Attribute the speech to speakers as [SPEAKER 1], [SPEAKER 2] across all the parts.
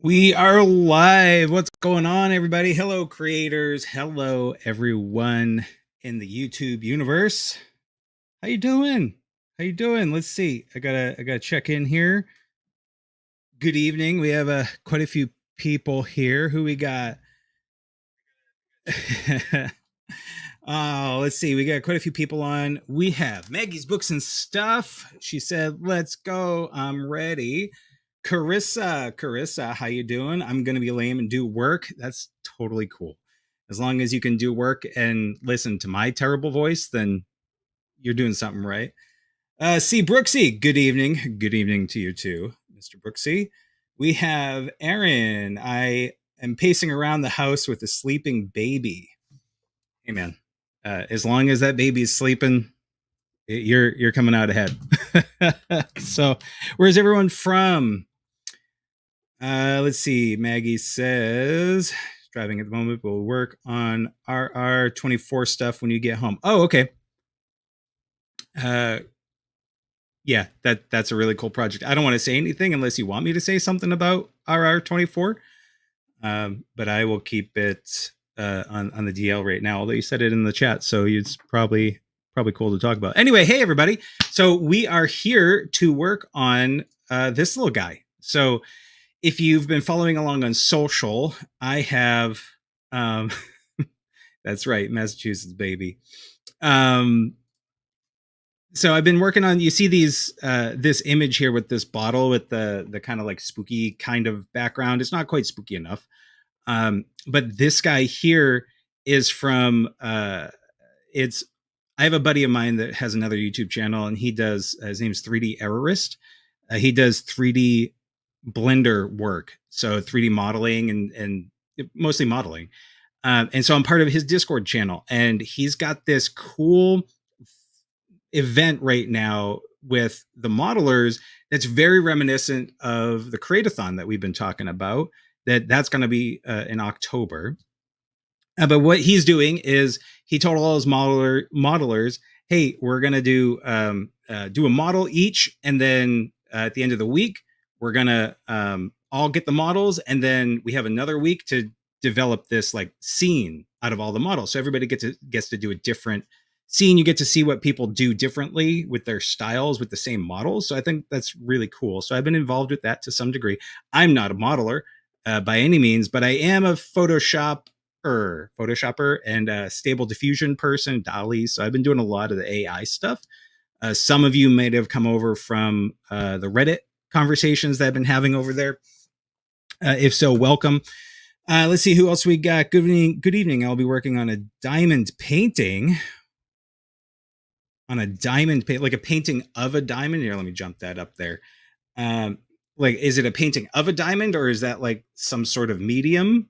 [SPEAKER 1] We are live. What's going on, everybody? Hello, creators. Hello, everyone in the YouTube universe. How you doing? How you doing? Let's see. I gotta check in here. Good evening. We have quite a few people here. Who we got? Oh, let's see. We got quite a few people on. We have Maggie's Books and Stuff. She said, "Let's go. I'm ready." Carissa, how you doing? I'm gonna be lame and do work. That's totally cool. As long as you can do work and listen to my terrible voice, then you're doing something right. C. Brooksy, good evening. Good evening to you too, Mr. Brooksy. We have Aaron. I am pacing around the house with a sleeping baby. Hey man, as long as that baby is sleeping, you're coming out ahead. So, where's everyone from? Let's see. Maggie says driving at the moment. We'll work on RR24 stuff when you get home. Oh, okay. Uh, yeah, that's a really cool project. I don't want to say anything unless you want me to say something about RR24. But I will keep it on the DL right now. Although you said it in the chat, so it's probably cool to talk about. Anyway, hey everybody. So we are here to work on this little guy. So if you've been following along on social, I have. Um, that's right, Massachusetts baby. So I've been working on. You see these this image here with this bottle with the kind of like spooky kind of background. It's not quite spooky enough. But this guy here is from it's I have a buddy of mine that has another YouTube channel and he does his name's 3D Errorist. He does 3D Blender work, so 3D modeling and mostly modeling. And so I'm part of his Discord channel, and he's got this cool event right now with the modelers that's very reminiscent of the Create-a-thon that we've been talking about. That's going to be in October. But what he's doing is he told all his modelers, "Hey, we're going to do a model each, and then at the end of the week, we're going to all get the models, and then we have another week to develop this like scene out of all the models. So everybody gets to do a different scene. You get to see what people do differently with their styles with the same models. So I think that's really cool. So I've been involved with that to some degree. I'm not a modeler by any means, but I am a Photoshopper and a stable diffusion person, Dolly. So I've been doing a lot of the AI stuff. Some of you might have come over from the Reddit conversations that I've been having over there. If so, welcome. Let's see who else we got. Good evening. Good evening. I'll be working on a diamond painting. On a diamond paint, like a painting of a diamond. Here, let me jump that up there. Like, is it a painting of a diamond, or is that like some sort of medium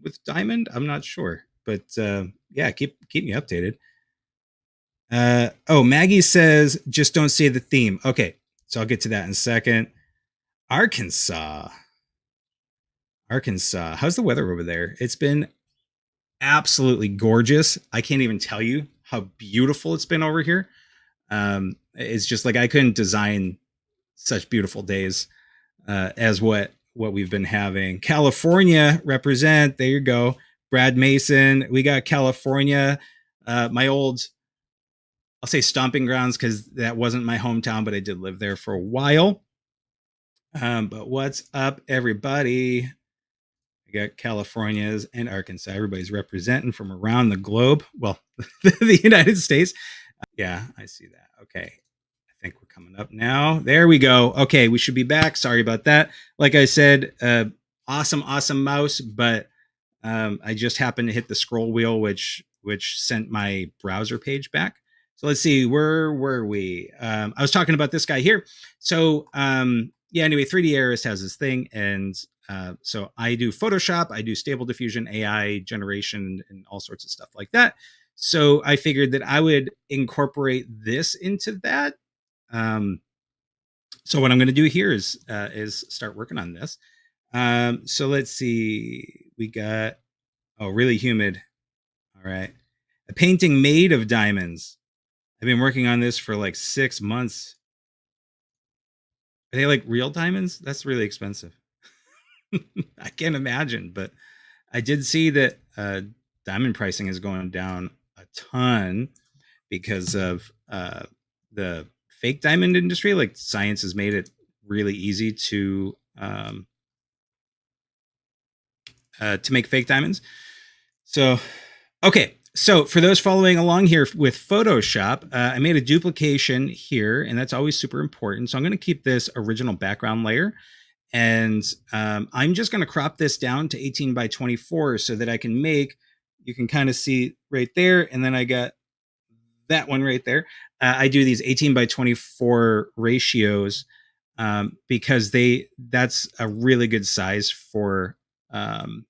[SPEAKER 1] with diamond? I'm not sure, but yeah, keep me updated. Oh, Maggie says just don't say the theme. Okay, so I'll get to that in a second. Arkansas. How's the weather over there? It's been absolutely gorgeous. I can't even tell you how beautiful it's been over here. It's just like I couldn't design such beautiful days as what we've been having. California represent. There you go. Brad Mason. We got California. My old, I'll say stomping grounds because that wasn't my hometown, but I did live there for a while. But what's up, everybody? I got California's and Arkansas. Everybody's representing from around the globe. Well, the United States. Yeah, I see that. Okay. I think we're coming up now. There we go. Okay, we should be back. Sorry about that. Like I said, awesome mouse, but I just happened to hit the scroll wheel, which sent my browser page back. So let's see, where were we? I was talking about this guy here. So yeah, anyway, 3D Arist has this thing, and so I do Photoshop, I do stable diffusion, AI generation, and all sorts of stuff like that. So I figured that I would incorporate this into that. So what I'm going to do here is start working on this. So let's see. We got really humid. All right, a painting made of diamonds. I've been working on this for like 6 months. Are they like real diamonds? That's really expensive. I can't imagine, but I did see that diamond pricing is going down a ton because of the fake diamond industry. Like science has made it really easy to make fake diamonds. So, okay. So for those following along here with Photoshop, I made a duplication here, and that's always super important. So I'm going to keep this original background layer, and I'm just going to crop this down to 18 by 24 so that I can make, you can kind of see right there, and then I got that one right there. I do these 18 by 24 ratios because that's a really good size for um,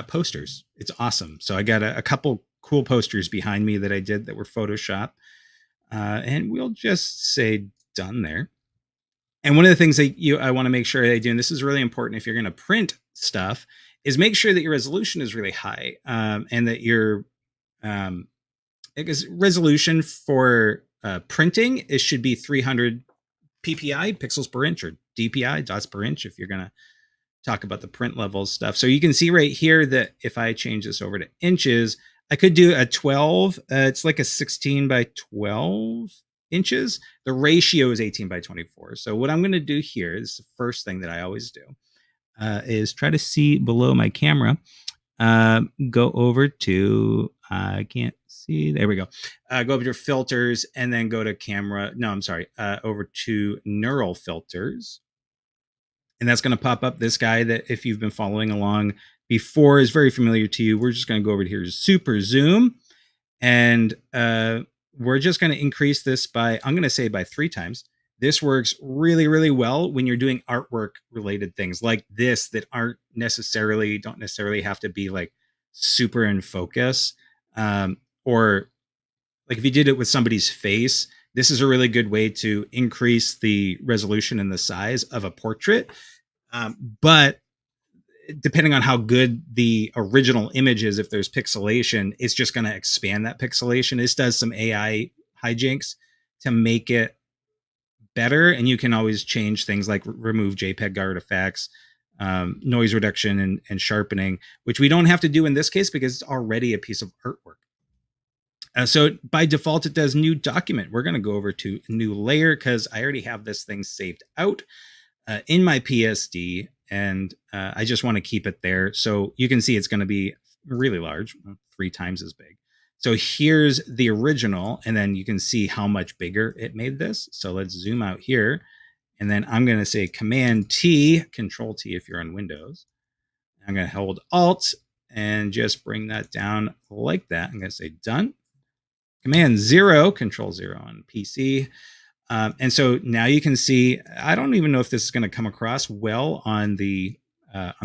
[SPEAKER 1] posters. It's awesome. So I got a couple cool posters behind me that I did that were Photoshop, and we'll just say done there. And one of the things that I want to make sure I do, and this is really important if you're going to print stuff, is make sure that your resolution is really high, and that your because resolution for printing it should be 300 ppi, pixels per inch, or dpi, dots per inch, if you're going to talk about the print level stuff. So you can see right here that if I change this over to inches, I could do a 12. It's like a 16 by 12 inches. The ratio is 18 by 24. So what I'm going to do here is the first thing that I always do is try to see below my camera. Go over to, I can't see, there we go. Go over to filters and then go to camera. No, I'm sorry. Over to neural filters. And that's going to pop up this guy that if you've been following along before is very familiar to you. We're just going to go over to here, super zoom. And we're just going to increase this by, I'm going to say by 3 times. This works really, really well when you're doing artwork related things like this that don't necessarily have to be like super in focus. Or like if you did it with somebody's face, this is a really good way to increase the resolution and the size of a portrait. But depending on how good the original image is, if there's pixelation, it's just going to expand that pixelation. This does some AI hijinks to make it better. And you can always change things like remove JPEG artifacts, noise reduction, and sharpening, which we don't have to do in this case because it's already a piece of artwork. So by default, it does new document. We're going to go over to new layer because I already have this thing saved out in my PSD, and I just want to keep it there. So you can see it's going to be really large, 3 times as big. So here's the original, and then you can see how much bigger it made this. So let's zoom out here, and then I'm going to say Command T, Control T if you're on Windows. I'm going to hold Alt and just bring that down like that. I'm going to say done. Command 0, Control 0 on PC. And so now you can see, I don't even know if this is going to come across well on the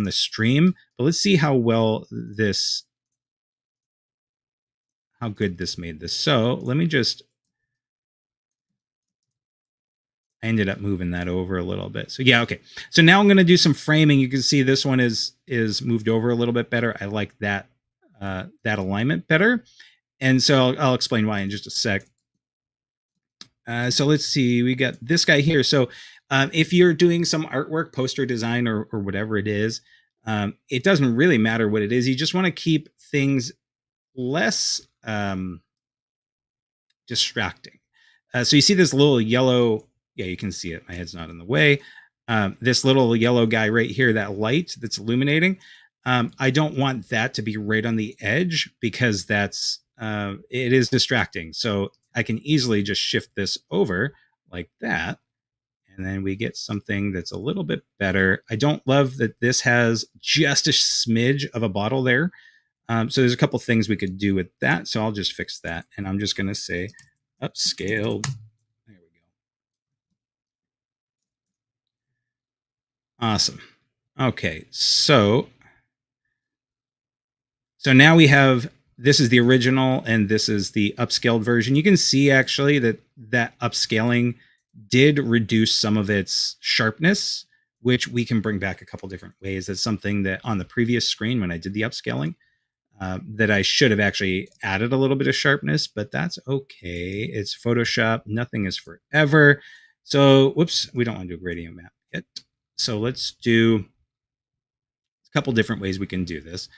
[SPEAKER 1] stream, but let's see how good this made this. So let me just, I ended up moving that over a little bit. So yeah, okay. So now I'm going to do some framing. You can see this one is moved over a little bit better. I like that alignment better. And so I'll explain why in just a sec. So let's see, we got this guy here. So if you're doing some artwork, poster design, or whatever it is, it doesn't really matter what it is. You just want to keep things less distracting. So you see this little yellow, yeah, you can see it. My head's not in the way. This little yellow guy right here, that light that's illuminating. I don't want that to be right on the edge because it is distracting. So I can easily just shift this over like that. And then we get something that's a little bit better. I don't love that this has just a smidge of a bottle there. So there's a couple things we could do with that. So I'll just fix that. And I'm just going to say upscaled. There we go. Awesome. Okay. So now we have, this is the original and this is the upscaled version. You can see actually that upscaling did reduce some of its sharpness, which we can bring back a couple different ways. That's something that on the previous screen when I did the upscaling, that I should have actually added a little bit of sharpness, but that's okay. It's Photoshop. Nothing is forever. So, whoops, we don't want to do a gradient map yet. So let's do couple different ways we can do this.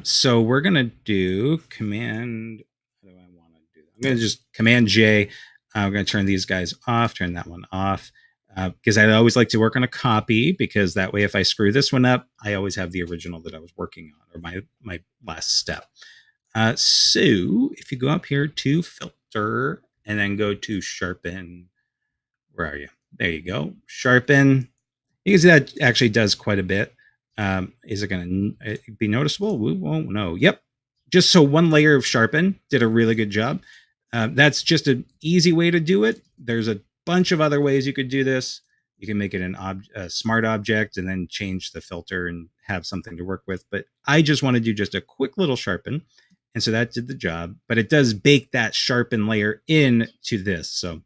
[SPEAKER 1] So we're going to do Command. How do I want to do that? I'm going to just Command J. I'm going to turn these guys off, turn that one off, because I always like to work on a copy, because that way if I screw this one up, I always have the original that I was working on, or my last step. So if you go up here to Filter and then go to Sharpen, where are you? There you go. Sharpen. You can see that actually does quite a bit. Is it going to be noticeable? We won't know. Yep. Just so one layer of Sharpen did a really good job. That's just an easy way to do it. There's a bunch of other ways you could do this. You can make it a smart object and then change the filter and have something to work with. But I just want to do just a quick little Sharpen. And so that did the job. But it does bake that Sharpen layer into this. So,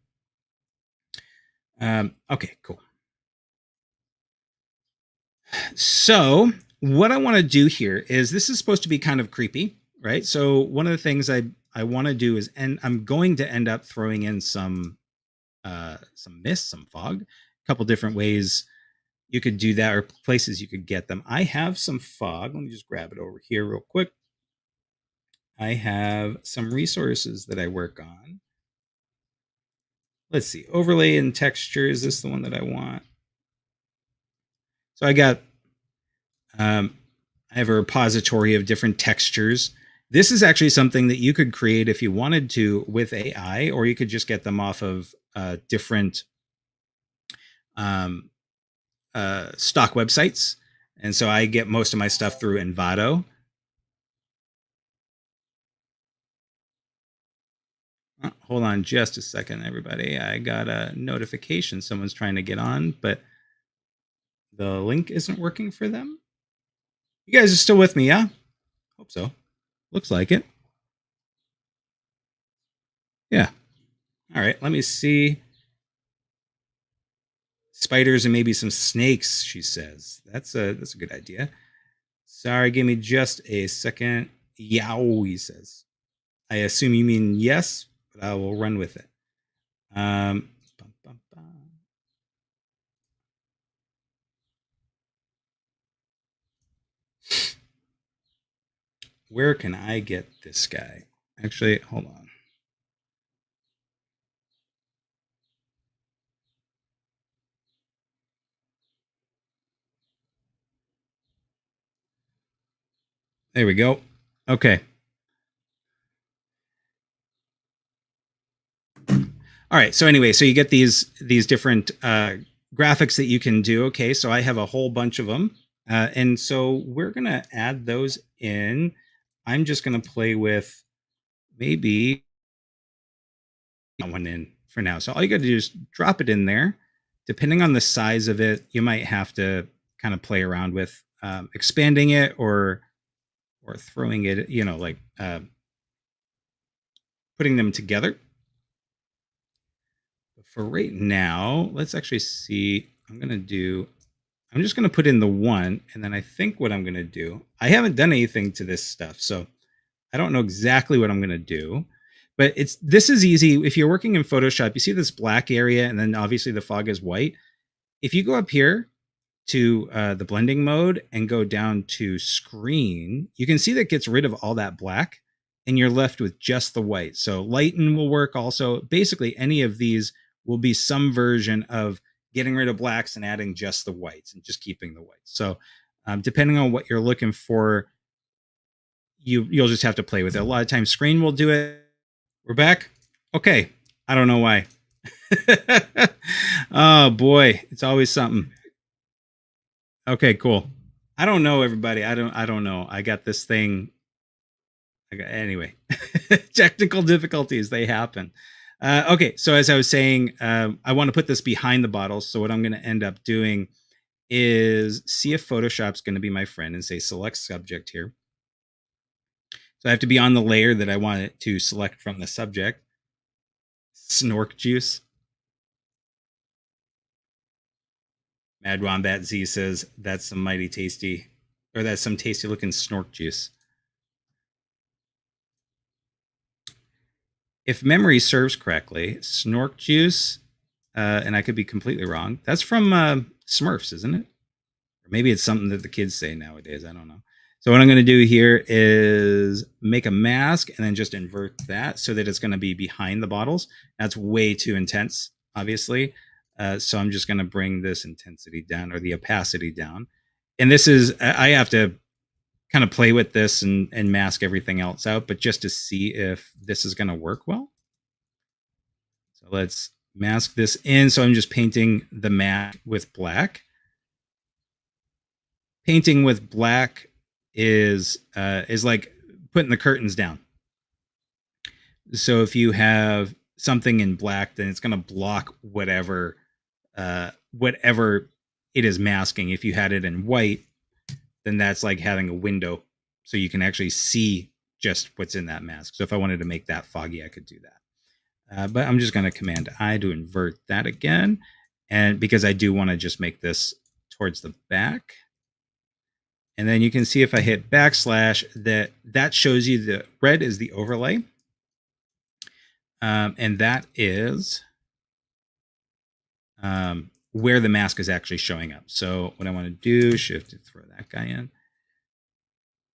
[SPEAKER 1] okay, cool. So what I want to do here is, this is supposed to be kind of creepy, right? So one of the things I want to do is, and I'm going to end up throwing in some mist, some fog, a couple different ways you could do that, or places you could get them. I have some fog. Let me just grab it over here real quick. I have some resources that I work on. Let's see, overlay and texture. Is this the one that I want? So I got I have a repository of different textures. This is actually something that you could create if you wanted to with AI, or you could just get them off of different stock websites. And so I get most of my stuff through Envato. Hold on just a second, everybody. I got a notification. Someone's trying to get on, but the link isn't working for them. You guys are still with me, yeah? Hope so. Looks like it. Yeah. All right, let me see. Spiders and maybe some snakes, she says. That's a good idea. Sorry, give me just a second. Yow, he says. I assume you mean yes, but I will run with it. Bum, bum, bum. Where can I get this guy? Actually, hold on. There we go. Okay. All right. So anyway, so you get these different graphics that you can do. Okay. So I have a whole bunch of them. And so we're going to add those in. I'm just going to play with maybe one in for now. So all you got to do is drop it in there. Depending on the size of it, you might have to kind of play around with expanding it or throwing it, like putting them together. But for right now, let's actually see. I'm just going to put in the one, and then I think what I'm going to do, I haven't done anything to this stuff, so I don't know exactly what I'm going to do. But this is easy. If you're working in Photoshop, you see this black area, and then obviously the fog is white. If you go up here to the blending mode and go down to screen, you can see that gets rid of all that black, and you're left with just the white. So lighten will work also. Basically, any of these will be some version of getting rid of blacks and adding just the whites and just keeping the whites. So depending on what you're looking for, you'll just have to play with it. A lot of times screen will do it. We're back. Okay. I don't know why. Oh boy, it's always something. Okay, cool. I don't know, everybody. I don't know. I got this thing. Anyway, technical difficulties, they happen. Okay, so as I was saying, I want to put this behind the bottles. So what I'm going to end up doing is see if Photoshop's going to be my friend and say select subject here. So I have to be on the layer that I want it to select from the subject. Snork juice. Mad Wombat Z says that's some mighty tasty, or that's some tasty looking snork juice. If memory serves correctly, snork juice, and I could be completely wrong. That's from Smurfs, isn't it? Or Maybe it's something that the kids say nowadays. I don't know. So what I'm going to do here is make a mask and then just invert that so that it's going to be behind the bottles. That's way too intense, obviously. So I'm just going to bring this intensity down, or the opacity down. And this is, I have to kind of play with this and mask everything else out, but just to see if this is going to work well. So let's mask this in. So I'm just painting the mat with black. Painting with black is like putting the curtains down. So if you have something in black, then it's going to block whatever it is masking. If you had it in white, then that's like having a window, so you can actually see just what's in that mask. So if I wanted to make that foggy, I could do that. But I'm just going to Command I to invert that again, and because I do want to just make this towards the back. And then you can see if I hit backslash, that shows you the red is the overlay. And that is where the mask is actually showing up. So what I want to do, shift to throw that guy in.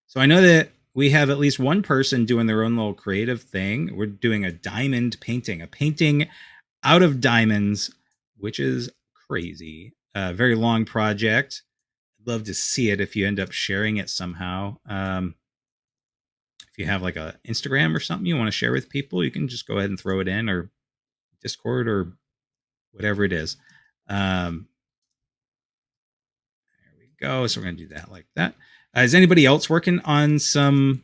[SPEAKER 1] So I know that we have at least one person doing their own little creative thing. We're doing a diamond painting, a painting out of diamonds, which is crazy. A very long project. I'd love to see it if you end up sharing it somehow. If you have like a Instagram or something you want to share with people, you can just go ahead and throw it in, or Discord, or whatever it is. There we go. So we're going to do that like that. Is anybody else working on some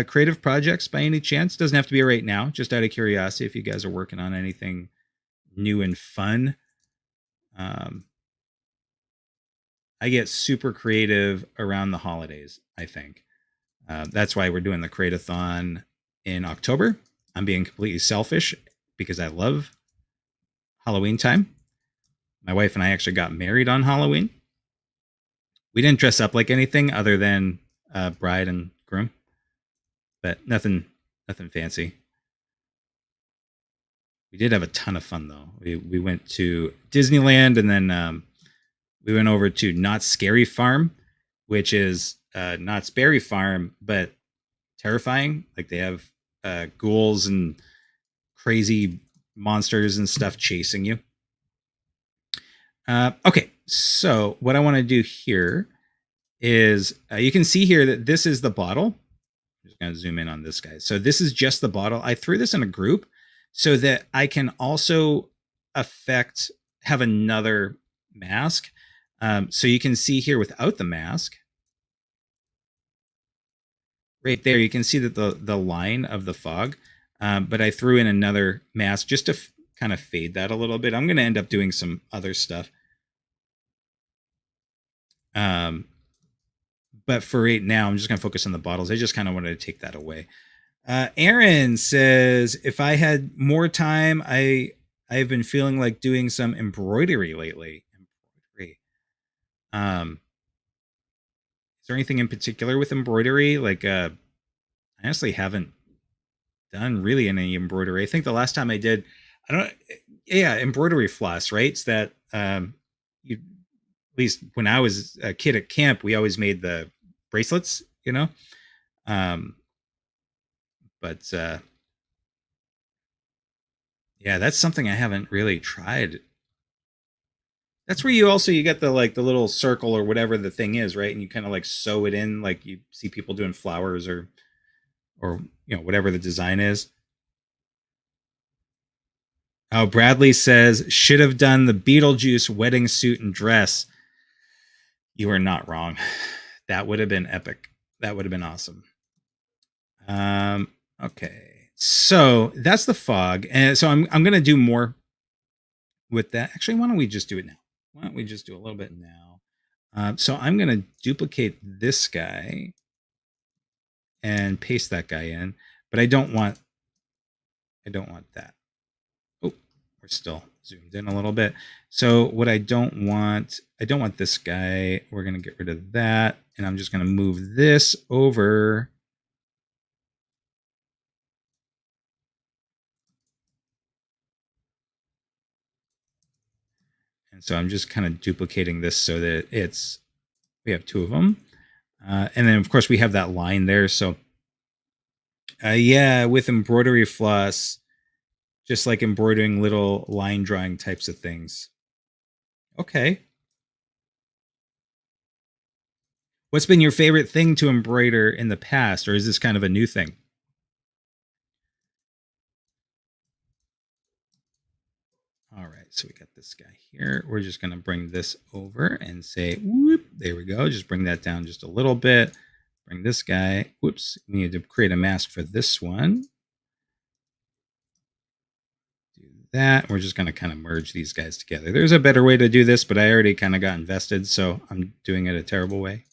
[SPEAKER 1] creative projects by any chance? Doesn't have to be right now. Just out of curiosity, if you guys are working on anything new and fun. I get super creative around the holidays, I think. That's why we're doing the Create-a-thon in October. I'm being completely selfish because I love Halloween time. My wife and I actually got married on Halloween. We didn't dress up like anything other than bride and groom, but nothing fancy. We did have a ton of fun though. We went to Disneyland, and then we went over to Knott's Scary Farm, which is Knott's Berry Farm, but terrifying. Like they have ghouls and crazy monsters and stuff chasing you. Okay, so what I want to do here is you can see here that this is the bottle. I'm just going to zoom in on this guy. So this is just the bottle. I threw this in a group so that I can also have another mask. So you can see here without the mask, right there, you can see that the line of the fog. But I threw in another mask just to kind of fade that a little bit. I'm going to end up doing some other stuff. But for right now, I'm just going to focus on the bottles. I just kind of wanted to take that away. Aaron says, if I had more time, I've been feeling like doing some embroidery lately. Embroidery. Is there anything in particular with embroidery? Like, I honestly haven't done really any embroidery. I think the last time I did, embroidery floss, right? It's that you, at least when I was a kid at camp, we always made the bracelets, you know. But yeah, that's something I haven't really tried. That's where you get the like the little circle or whatever the thing is, right? And you kind of like sew it in, like you see people doing flowers or whatever the design is. Oh, Bradley says should have done the Beetlejuice wedding suit and dress. You are not wrong. That would have been epic. That would have been awesome. Okay. So that's the fog. And so I'm gonna do more with that. Actually, why don't we just do it now? Why don't we just do a little bit now? So I'm gonna duplicate this guy and paste that guy in, but I don't want that. Oh, we're still zoomed in a little bit. So what I don't want this guy. We're going to get rid of that. And I'm just going to move this over. And so I'm just kind of duplicating this so that it's We have two of them. And then, of course, we have that line there. So, yeah, with embroidery floss, just like embroidering little line drawing types of things. Okay. What's been your favorite thing to embroider in the past, or is this kind of a new thing? All right, so we got this guy here. We're just going to bring this over and say, whoop, there we go. Just bring that down just a little bit. Bring this guy. Whoops, we need to create a mask for this one. Do that. We're just going to kind of merge these guys together. There's a better way to do this, but I already kind of got invested, so I'm doing it a terrible way.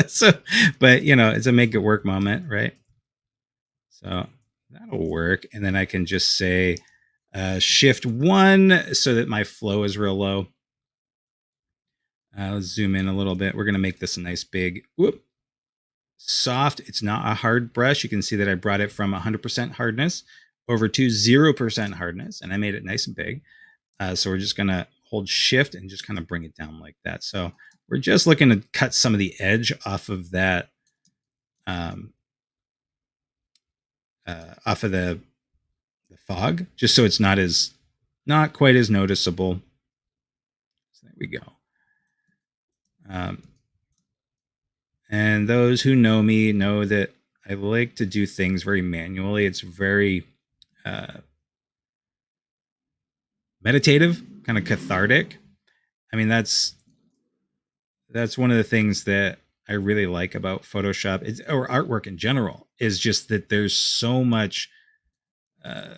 [SPEAKER 1] So, but it's a make it work moment, right? So that'll work. And then I can just say shift 1 so that my flow is real low. Let's zoom in a little bit. We're going to make this a nice big soft. It's not a hard brush. You can see that I brought it from 100% hardness over to 0% hardness, and I made it nice and big. So we're just going to hold shift and just kind of bring it down like that. So we're just looking to cut some of the edge off of that, off of the fog, just so it's not quite as noticeable. So there we go. And those who know me know that I like to do things very manually. It's very meditative, kind of cathartic. I mean, that's one of the things that I really like about Photoshop, or artwork in general, is just that there's so much. I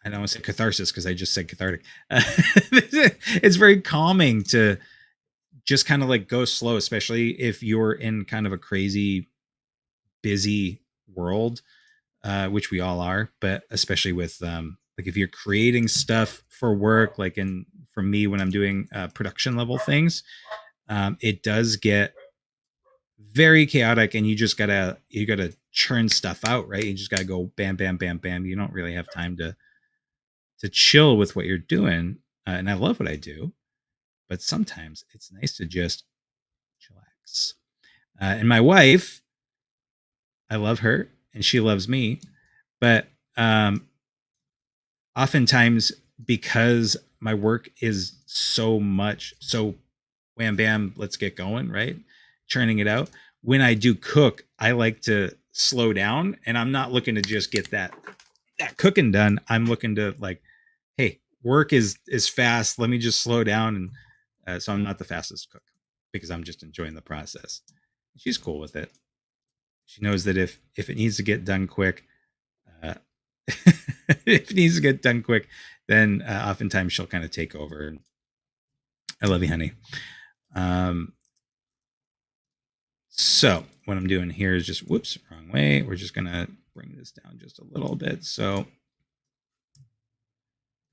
[SPEAKER 1] don't want to say catharsis because I just said cathartic. It's very calming to just kind of like go slow, especially if you're in kind of a crazy, busy world, which we all are, but especially with like if you're creating stuff for work, like for me when I'm doing production level things, it does get very chaotic, and you gotta churn stuff out, right? You just gotta go bam, bam, bam, bam. You don't really have time to chill with what you're doing, and I love what I do, but sometimes it's nice to just chillax. And my wife, I love her, and she loves me, but oftentimes, because my work is so wham bam, let's get going, right? Churning it out. When I do cook, I like to slow down, and I'm not looking to just get that cooking done. I'm looking to like, hey, work is fast. Let me just slow down, and so I'm not the fastest cook because I'm just enjoying the process. She's cool with it. She knows that if it needs to get done quick, uh, if it needs to get done quick, then oftentimes she'll kind of take over. I love you, honey. So what I'm doing here is just, whoops, wrong way. We're just going to bring this down just a little bit. So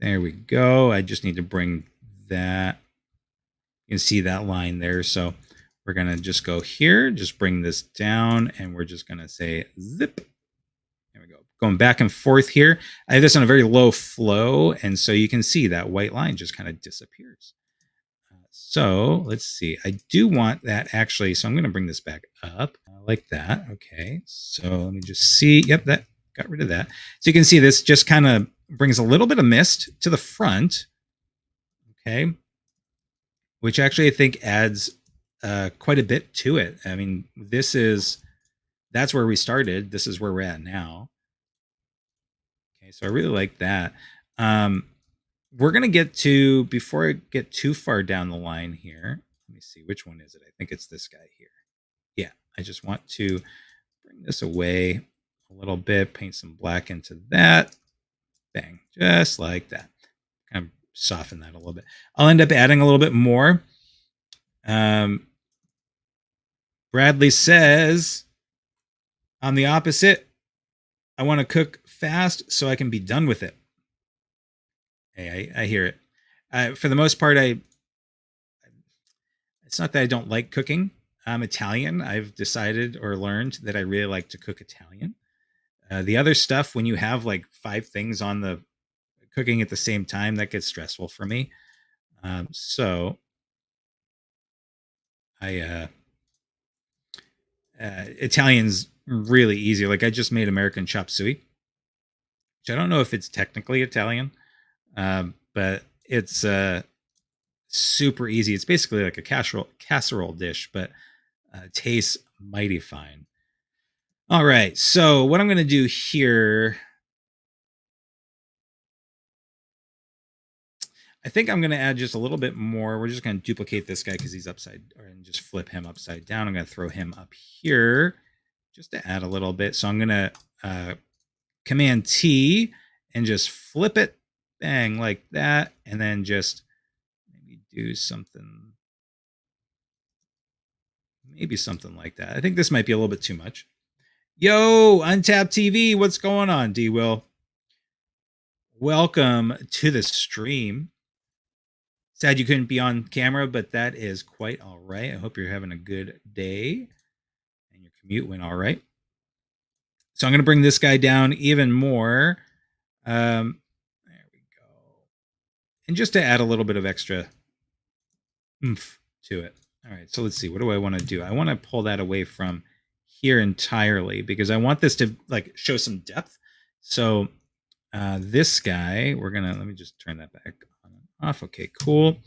[SPEAKER 1] there we go. I just need to bring that. You can see that line there. So we're going to just go here, just bring this down, and we're just going to say zip. There we go. Going back and forth here. I have this on a very low flow, and so you can see that white line just kind of disappears. So let's see. I do want that actually, so I'm going to bring this back up like that. Okay, so let me just see. Yep, that got rid of that. So you can see this just kind of brings a little bit of mist to the front. Okay, which actually I think adds quite a bit to it. I mean, that's where we started. This is where we're at now. Okay, so I really like that. We're going to get to, before I get too far down the line here, let me see, which one is it? I think it's this guy here. Yeah, I just want to bring this away a little bit, paint some black into that. Bang, just like that. Kind of soften that a little bit. I'll end up adding a little bit more. Bradley says, on the opposite, I want to cook fast so I can be done with it. Hey, I hear it. For the most part, it's not that I don't like cooking. I'm Italian. I've decided or learned that I really like to cook Italian. The other stuff, when you have like 5 things on the cooking at the same time, that gets stressful for me. So I Italian's really easy. Like I just made American chop suey, which I don't know if it's technically Italian, but it's super easy. It's basically like a casserole dish, but tastes mighty fine. All right, so what I'm going to do here, I think I'm going to add just a little bit more. We're just going to duplicate this guy because he's upside, and just flip him upside down. I'm going to throw him up here just to add a little bit. So I'm going to Command T and just flip it, bang, like that, and then just maybe do something, maybe something like that. I think this might be a little bit too much. Yo, Untapped TV, what's going on, D Will? Welcome to the stream. Sad you couldn't be on camera, but that is quite all right. I hope you're having a good day and your commute went all right. So I'm going to bring this guy down even more. There we go. And just to add a little bit of extra oomph to it. All right, so let's see. What do I want to do? I want to pull that away from here entirely because I want this to like show some depth. So this guy, we're gonna, let me just turn that back on and off. Okay, cool.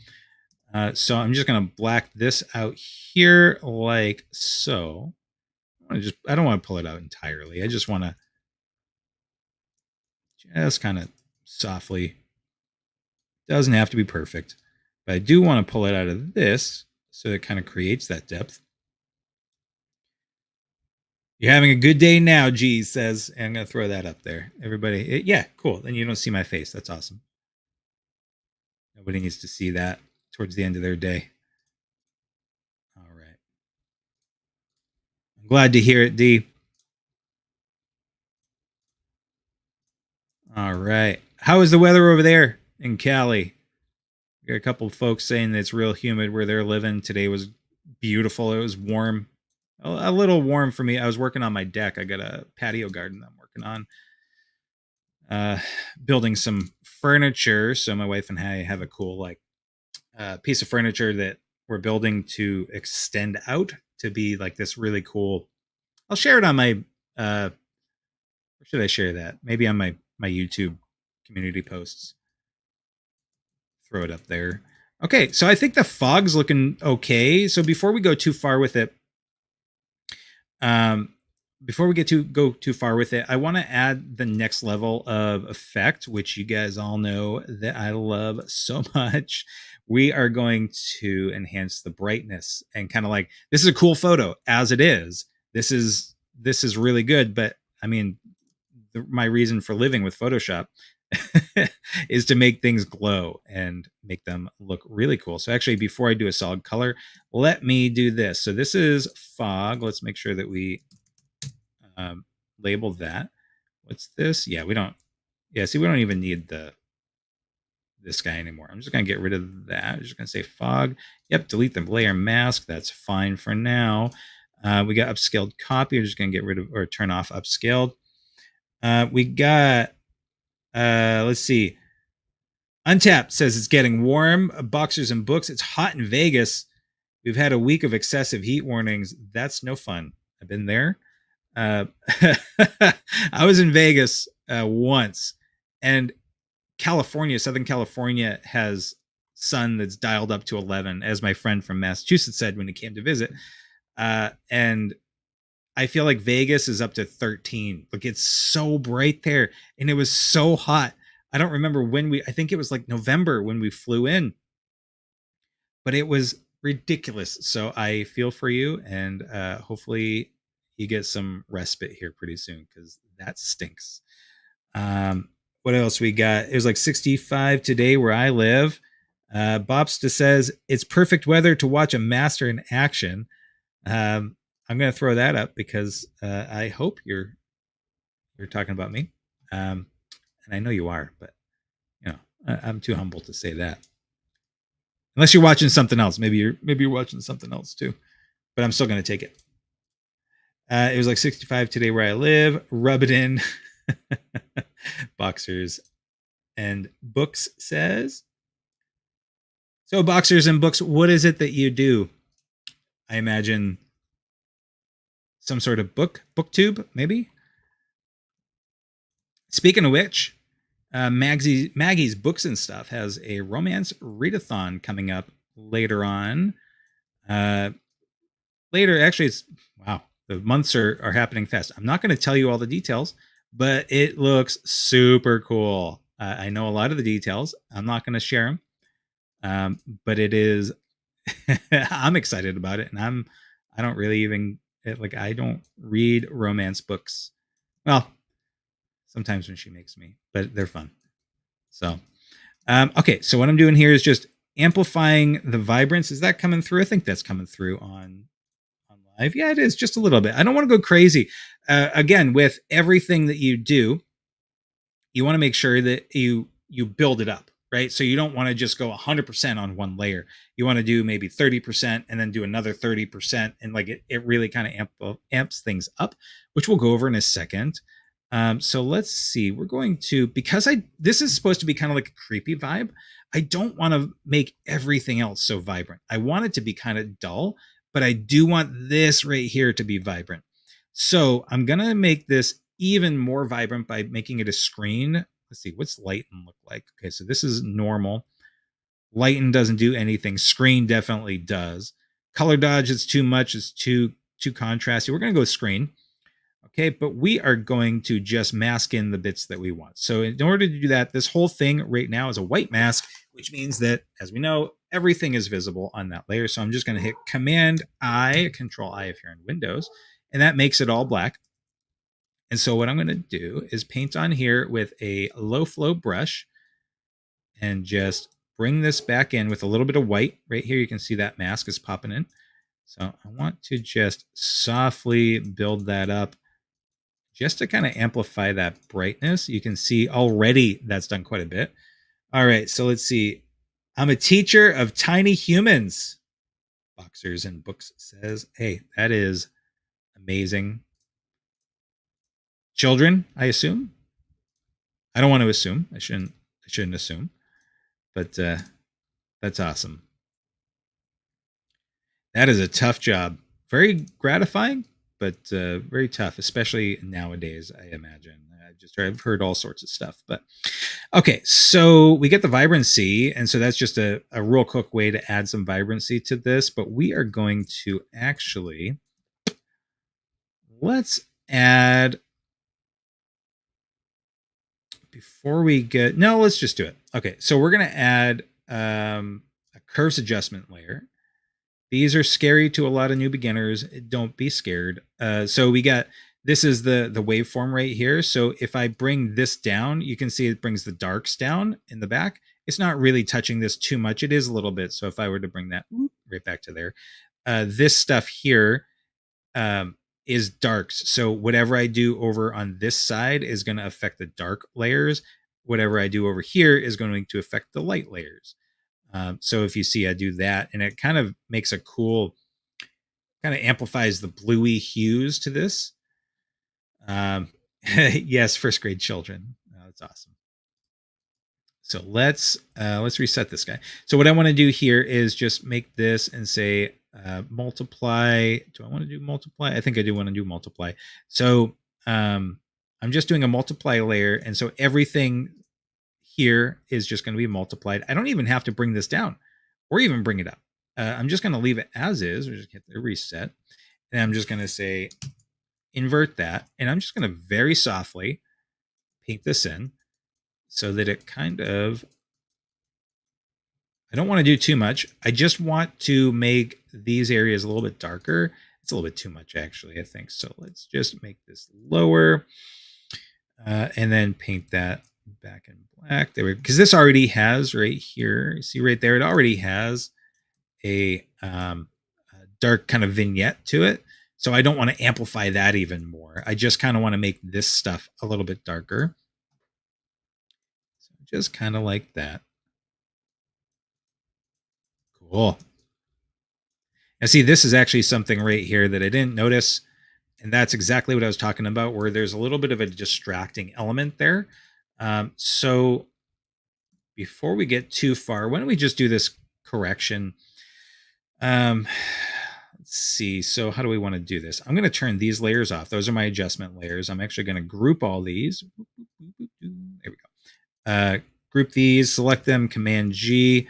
[SPEAKER 1] So I'm just gonna black this out here like so. I don't want to pull it out entirely. I just want to just kind of softly. Doesn't have to be perfect, but I do want to pull it out of this so it kind of creates that depth. You're having a good day now, G says, and I'm going to throw that up there. Everybody, yeah, cool. Then you don't see my face. That's awesome. Nobody needs to see that towards the end of their day. All right. I'm glad to hear it, D. All right. How is the weather over there in Cali? We got a couple of folks saying that it's real humid where they're living. Today was beautiful. It was warm, a little warm for me. I was working on my deck. I got a patio garden I'm working on. Building some furniture. So my wife and I have a cool like piece of furniture that we're building to extend out to be like this really cool. I'll share it on my. Where should I share that? Maybe on my YouTube community posts. Throw it up there. Okay, so I think the fog's looking okay. So before we go too far with it, before we go too far with it, I want to add the next level of effect, which you guys all know that I love so much. We are going to enhance the brightness and kind of like, this is a cool photo as it is. This is really good, but I mean, my reason for living with Photoshop is to make things glow and make them look really cool. So actually, before I do a solid color, let me do this. So this is fog. Let's make sure that we label that. What's this? Yeah, we don't. Yeah, see, we don't even need this guy anymore. I'm just gonna get rid of that. I'm just gonna say fog. Yep, delete the layer mask. That's fine for now. We got upscaled copy. We're just gonna get rid of or turn off upscaled. We got let's see. Untapped says it's getting warm. Boxers and books. It's hot in Vegas. We've had a week of excessive heat warnings. That's no fun. I've been there. I was in Vegas once, and Southern California has sun that's dialed up to 11, as my friend from Massachusetts said when he came to visit. And I feel like Vegas is up to 13. Like it's so bright there, and it was so hot. I don't remember I think it was like November when we flew in, but it was ridiculous. So I feel for you, and hopefully you get some respite here pretty soon because that stinks. What else we got? It was like 65 today where I live. Bobsta says it's perfect weather to watch a master in action. I'm going to throw that up because I hope you're talking about me, and I know you are, but you know I'm too humble to say that. Unless you're watching something else, maybe you're watching something else too, but I'm still going to take it. It was like 65 today where I live. Rub it in. Boxers and books says. So boxers and books, what is it that you do? I imagine some sort of booktube, maybe. Speaking of which, Maggie's Books and Stuff has a romance readathon coming up later on. Uh, later, actually, it's wow. The months are happening fast. I'm not going to tell you all the details, but it looks super cool. I know a lot of the details. I'm not going to share them, but it is. I'm excited about it, and I don't really even like. I don't read romance books. Well, sometimes when she makes me, but they're fun. So, okay. So what I'm doing here is just amplifying the vibrance. Is that coming through? I think that's coming through on live. Yeah, it is just a little bit. I don't want to go crazy. Again, with everything that you do, you want to make sure that you build it up, right? So you don't want to just go 100% on one layer. You want to do maybe 30% and then do another 30%, and like it really kind of amps things up, which we'll go over in a second. So let's see. We're going to, because this is supposed to be kind of like a creepy vibe. I don't want to make everything else so vibrant. I want it to be kind of dull, but I do want this right here to be vibrant. So I'm gonna make this even more vibrant by making it a screen. Let's see, what's lighten look like? Okay, so this is normal. Lighten doesn't do anything. Screen definitely does. Color dodge is too much. It's too contrasty. We're gonna go screen. Okay, but we are going to just mask in the bits that we want. So in order to do that, this whole thing right now is a white mask, which means that, as we know, everything is visible on that layer. So I'm just going to hit Command I, Control I if you're in Windows, and that makes it all black. And so what I'm going to do is paint on here with a low flow brush and just bring this back in with a little bit of white. Right here, you can see that mask is popping in. So I want to just softly build that up just to kind of amplify that brightness. You can see already that's done quite a bit. All right, so let's see. I'm a teacher of tiny humans. Boxers and Books says, hey, that is amazing. Children, I assume. I don't want to assume. I shouldn't assume. But that's awesome. That is a tough job. Very gratifying, but very tough, especially nowadays, I imagine. I've heard all sorts of stuff. But okay, so we get the vibrancy. And so that's just a real quick way to add some vibrancy to this. But we are going to actually, let's add, before we get, no, let's just do it. Okay, so we're going to add a curves adjustment layer. These are scary to a lot of new beginners. Don't be scared. So we got, this is the waveform right here. So if I bring this down, you can see it brings the darks down in the back. It's not really touching this too much. It is a little bit. So if I were to bring that right back to there, this stuff here is darks. So whatever I do over on this side is going to affect the dark layers. Whatever I do over here is going to affect the light layers. So if you see, I do that, and it kind of makes a cool, kind of amplifies the bluey hues to this. Yes, first grade children. That's awesome. So let's reset this guy. So what I want to do here is just make this and say multiply. Do I want to do multiply? I think I do want to do multiply. So I'm just doing a multiply layer, and so everything here is just going to be multiplied. I don't even have to bring this down or even bring it up. I'm just going to leave it as is, or just hit the reset. And I'm just going to say invert that. And I'm just going to very softly paint this in so that it kind of, I don't want to do too much. I just want to make these areas a little bit darker. It's a little bit too much, actually, I think. So let's just make this lower and then paint that back in black there, because this already has right here, you see right there, it already has a dark kind of vignette to it. So I don't want to amplify that even more. I just kind of want to make this stuff a little bit darker. So just kind of like that. Cool. Now see, this is actually something right here that I didn't notice. And that's exactly what I was talking about, where there's a little bit of a distracting element there. So before we get too far, why don't we just do this correction? Let's let's see. So how do we want to do this? I'm going to turn these layers off. Those are my adjustment layers. I'm actually going to group all these. There we go. Group these, select them, Command G,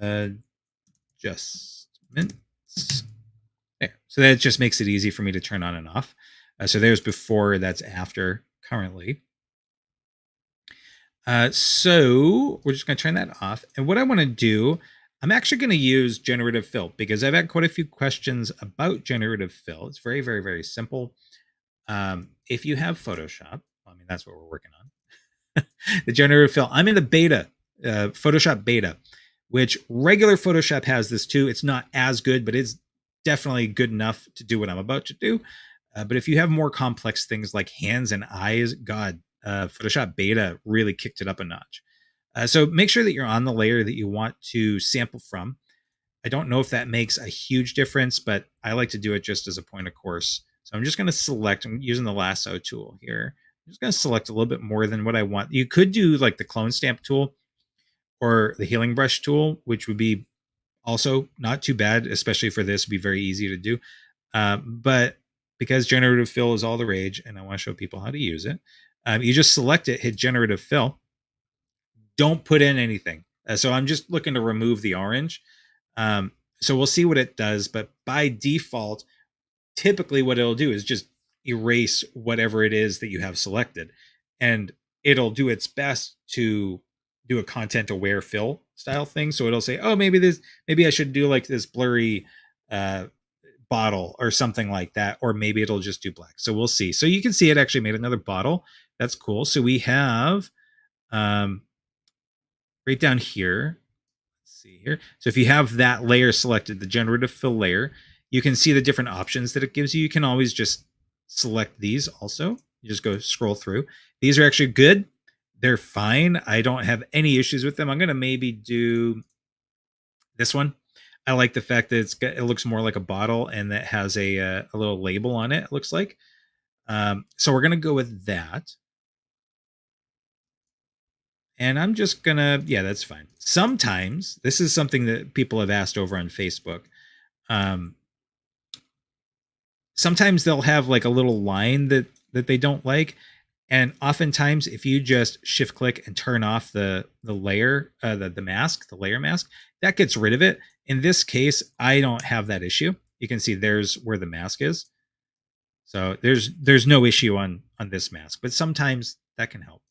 [SPEAKER 1] adjustments. There. So that just makes it easy for me to turn on and off. So there's before, that's after currently. So we're just going to turn that off. And what I want to do, I'm actually going to use generative fill because I've had quite a few questions about generative fill. It's very, very, very simple. If you have Photoshop, I mean, that's what we're working on. The generative fill. I'm in the beta, Photoshop beta, which regular Photoshop has this too. It's not as good, but it's definitely good enough to do what I'm about to do. But if you have more complex things like hands and eyes, God, Photoshop beta really kicked it up a notch. So make sure that you're on the layer that you want to sample from. I don't know if that makes a huge difference, but I like to do it just as a point of course. So I'm just going to select, I'm using the lasso tool here. I'm just going to select a little bit more than what I want. You could do like the clone stamp tool or the healing brush tool, which would be also not too bad, especially for this, would be very easy to do. But because generative fill is all the rage and I want to show people how to use it, you just select it, hit generative fill. Don't put in anything. So I'm just looking to remove the orange. So we'll see what it does. But by default, typically what it'll do is just erase whatever it is that you have selected. And it'll do its best to do a content aware fill style thing. So it'll say, oh, maybe I should do like this blurry bottle or something like that. Or maybe it'll just do black. So we'll see. So you can see it actually made another bottle. That's cool. So we have right down here. Let's see here. So if you have that layer selected, the generative fill layer, you can see the different options that it gives you. You can always just select these also. You just go scroll through. These are actually good. They're fine. I don't have any issues with them. I'm going to maybe do this one. I like the fact that it looks more like a bottle and that has a little label on it, it looks like. So we're going to go with that. And I'm just going to, yeah, that's fine. Sometimes, this is something that people have asked over on Facebook. Sometimes they'll have like a little line that they don't like. And oftentimes, if you just shift click and turn off the layer, the mask, the layer mask, that gets rid of it. In this case, I don't have that issue. You can see there's where the mask is. So there's no issue on this mask, but sometimes that can help.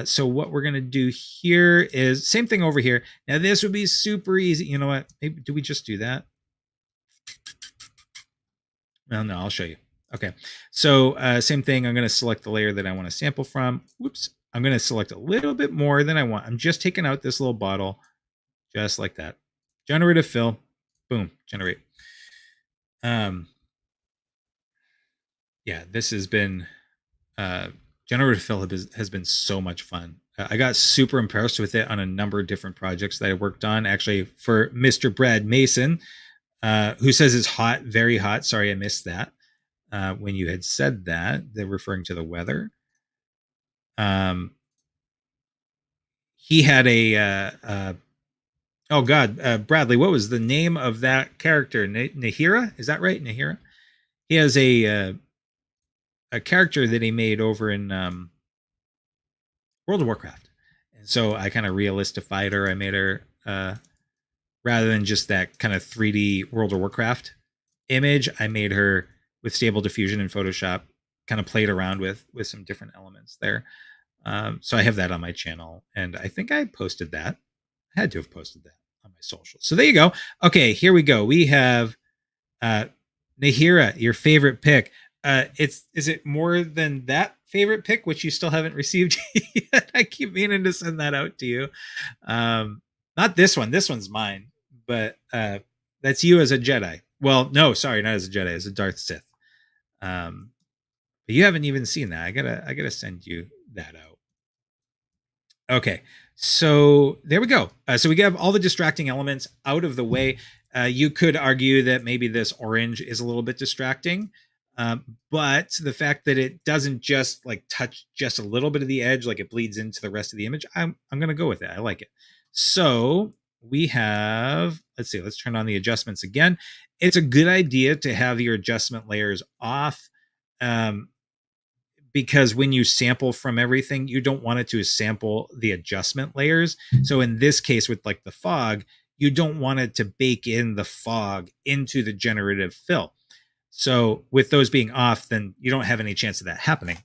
[SPEAKER 1] So what we're going to do here is same thing over here. Now this would be super easy. You know what? Maybe, do we just do that? Well, no, I'll show you. Okay. So same thing. I'm going to select the layer that I want to sample from. Whoops. I'm going to select a little bit more than I want. I'm just taking out this little bottle just like that. Generative fill. Boom. Generate. Yeah, this has been generative fill has been so much fun. I got super impressed with it on a number of different projects that I worked on. Actually, for Mr. Brad Mason, who says it's hot, very hot. Sorry, I missed that. When you had said that, they're referring to the weather. He had oh God, Bradley, what was the name of that character? Nahira? Is that right? Nahira? He has a character that he made over in World of Warcraft. And so I kind of realistified her. I made her rather than just that kind of 3D World of Warcraft image, I made her with Stable Diffusion in Photoshop, kind of played around with some different elements there. So I have that on my channel, and I think I posted that. I had to have posted that on my social. So there you go. Okay, here we go. We have Nahira, your favorite pick. Is it more than that favorite pick, which you still haven't received yet? I keep meaning to send that out to you. Not this one. This one's mine, but that's you as a Jedi. Well, no, sorry, not as a Jedi, as a Darth Sith. But you haven't even seen that. I gotta send you that out. Okay, so there we go. So we have all the distracting elements out of the way. You could argue that maybe this orange is a little bit distracting, but the fact that it doesn't just like touch just a little bit of the edge, like it bleeds into the rest of the image, I'm going to go with it. I like it. So we have, let's see, let's turn on the adjustments again. It's a good idea to have your adjustment layers off. Because when you sample from everything, you don't want it to sample the adjustment layers. So in this case, with like the fog, you don't want it to bake in the fog into the generative fill. So with those being off, then you don't have any chance of that happening.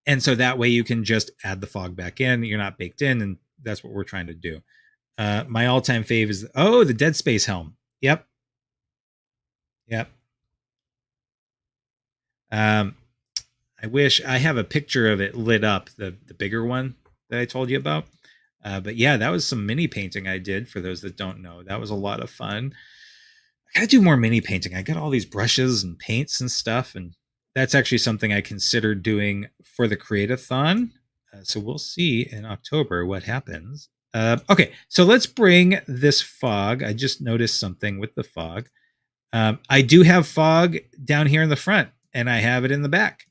[SPEAKER 1] And so that way you can just add the fog back in. You're not baked in, and that's what we're trying to do. My all-time fave is the Dead Space helm. Yep. I wish I have a picture of it lit up, the bigger one that I told you about. But yeah, that was some mini painting I did. For those that don't know, that was a lot of fun. I gotta do more mini painting. I got all these brushes and paints and stuff, and that's actually something I considered doing for the Create-a-thon. So we'll see in October what happens. Okay, so let's bring this fog. I just noticed something with the fog. I do have fog down here in the front, and I have it in the back,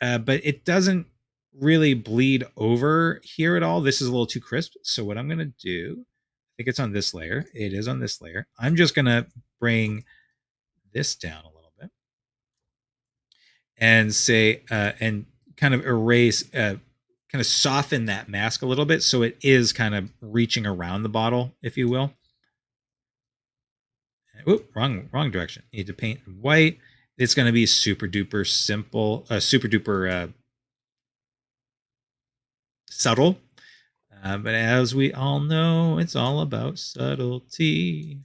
[SPEAKER 1] but it doesn't really bleed over here at all. This is a little too crisp. So what I'm going to do, I think it's on this layer. It is on this layer. I'm just going to bring this down a little bit and say, and kind of erase, kind of soften that mask a little bit so it is kind of reaching around the bottle, if you will. Oop, wrong direction. Need to paint white. It's going to be super duper simple, super duper subtle. But as we all know, it's all about subtlety.